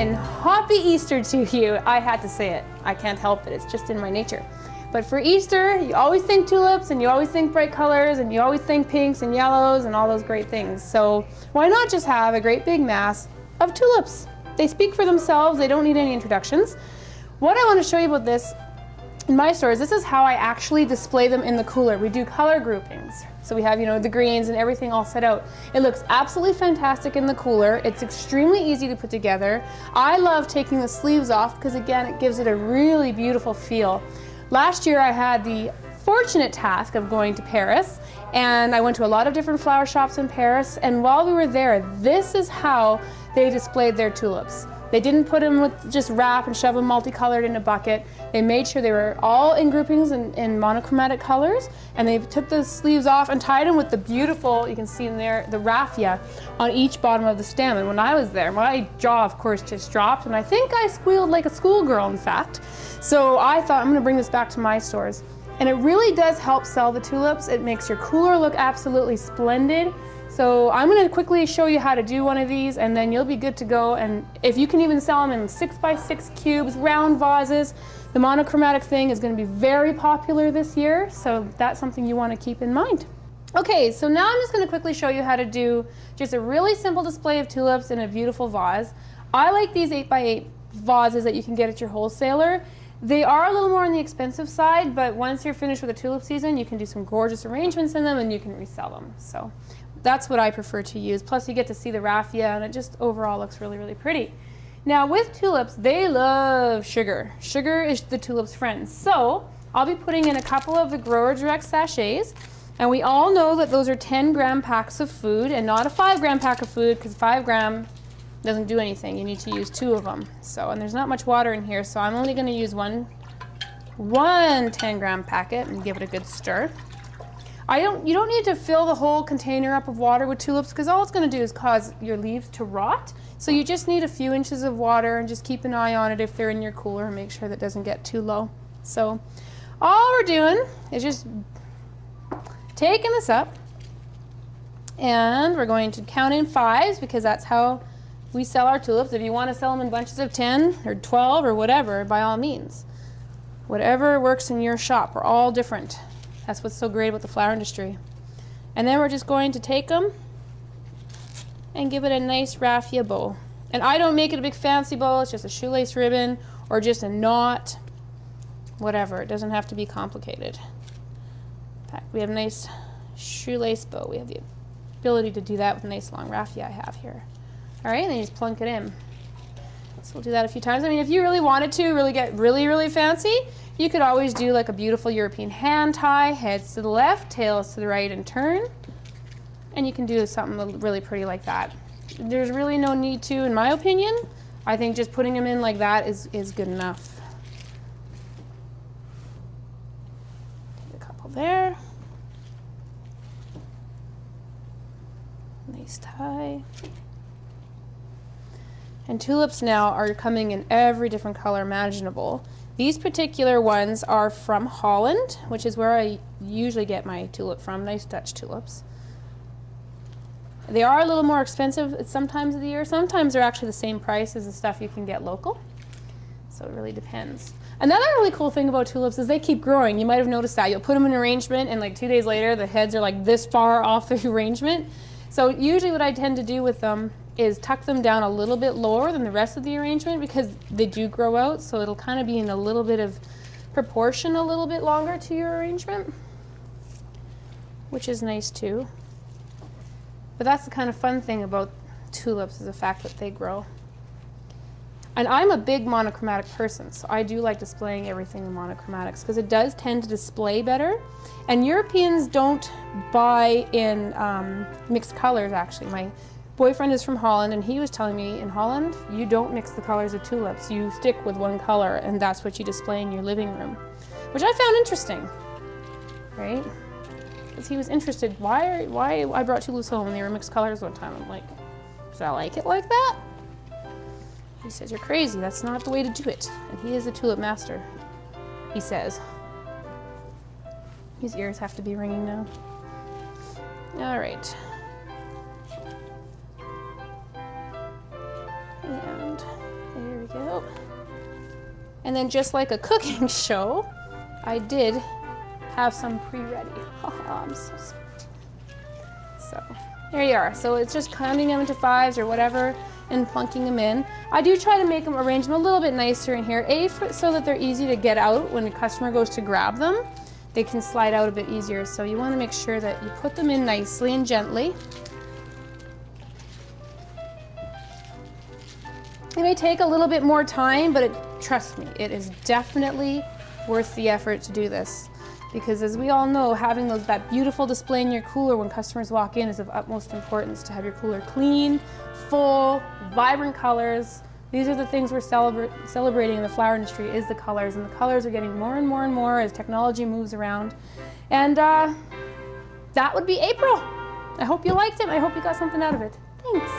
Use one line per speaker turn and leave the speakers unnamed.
again, happy Easter to you. I had to say it. I can't help it. It's just in my nature. But for Easter, you always think tulips and you always think bright colors and you always think pinks and yellows and all those great things. So why not just have a great big mass of tulips? They speak for themselves. They don't need any introductions. What I want to show you about this in my stores, this is how I actually display them in the cooler. We do color groupings. So we have, the greens and everything all set out. It looks absolutely fantastic in the cooler. It's extremely easy to put together. I love taking the sleeves off because again, it gives it a really beautiful feel. Last year I had the fortunate task of going to Paris, and I went to a lot of different flower shops in Paris, and while we were there, this is how they displayed their tulips. They didn't put them with just wrap and shove them multicolored in a bucket. They made sure they were all in groupings in monochromatic colors, and they took the sleeves off and tied them with the beautiful, you can see in there, the raffia on each bottom of the stem. And when I was there, my jaw of course just dropped, and I think I squealed like a schoolgirl in fact. So I thought I'm gonna bring this back to my stores. And it really does help sell the tulips. It makes your cooler look absolutely splendid. So I'm going to quickly show you how to do one of these, and then you'll be good to go. And if you can even sell them in 6x6 cubes, round vases, the monochromatic thing is going to be very popular this year. So that's something you want to keep in mind. Okay, so now I'm just going to quickly show you how to do just a really simple display of tulips in a beautiful vase. I like these 8x8 vases that you can get at your wholesaler. They are a little more on the expensive side, but once you're finished with the tulip season, you can do some gorgeous arrangements in them and you can resell them. So that's what I prefer to use. Plus you get to see the raffia and it just overall looks really, really pretty. Now with tulips, they love sugar. Sugar is the tulip's friend. So I'll be putting in a couple of the Grower Direct sachets, and we all know that those are 10-gram packs of food and not a 5-gram pack of food, because 5-gram doesn't do anything. You need to use 2 of them. So, and there's not much water in here, so I'm only going to use one 10-gram packet and give it a good stir. You don't need to fill the whole container up of water with tulips, because all it's going to do is cause your leaves to rot. So you just need a few inches of water, and just keep an eye on it if they're in your cooler and make sure that it doesn't get too low. So all we're doing is just taking this up, and we're going to count in 5s because that's how we sell our tulips. If you want to sell them in bunches of 10 or 12 or whatever, by all means. Whatever works in your shop. We're all different. That's what's so great about the flower industry. And then we're just going to take them and give it a nice raffia bow. And I don't make it a big fancy bow. It's just a shoelace ribbon or just a knot. Whatever. It doesn't have to be complicated. In fact, we have a nice shoelace bow. We have the ability to do that with a nice long raffia I have here. All right, and then you just plunk it in. So we'll do that a few times. I mean, if you really wanted to really get really, really fancy, you could always do like a beautiful European hand tie, heads to the left, tails to the right, and turn. And you can do something really pretty like that. There's really no need to, in my opinion. I think just putting them in like that is good enough. Take a couple there. Nice tie. And tulips now are coming in every different color imaginable. These particular ones are from Holland, which is where I usually get my tulip from, nice Dutch tulips. They are a little more expensive at some times of the year. Sometimes they're actually the same price as the stuff you can get local. So it really depends. Another really cool thing about tulips is they keep growing. You might have noticed that. You'll put them in arrangement and like 2 days later the heads are like this far off the arrangement. So usually what I tend to do with them is tuck them down a little bit lower than the rest of the arrangement, because they do grow out, so it'll kind of be in a little bit of proportion a little bit longer to your arrangement, which is nice too. But that's the kind of fun thing about tulips, is the fact that they grow. And I'm a big monochromatic person, so I do like displaying everything in monochromatics because it does tend to display better. And Europeans don't buy in mixed colors, actually. My boyfriend is from Holland, and he was telling me in Holland, you don't mix the colors of tulips. You stick with one color, and that's what you display in your living room, which I found interesting, right? Because he was interested, why I brought tulips home and they were mixed colors one time. I'm like, should I like it like that? He says, you're crazy, that's not the way to do it. And he is a tulip master, he says. His ears have to be ringing now. All right. And you. And then just like a cooking show, I did have some pre-ready. I'm so sweet. So there you are. So it's just counting them into 5s or whatever and plunking them in. I do try to make them, arrange them a little bit nicer in here, so that they're easy to get out when the customer goes to grab them. They can slide out a bit easier. So you want to make sure that you put them in nicely and gently. It may take a little bit more time, but trust me, it is definitely worth the effort to do this. Because as we all know, having that beautiful display in your cooler when customers walk in is of utmost importance, to have your cooler clean, full, vibrant colors. These are the things we're celebrating in the flower industry, is the colors, and the colors are getting more and more and more as technology moves around. And that would be April. I hope you liked it. I hope you got something out of it. Thanks.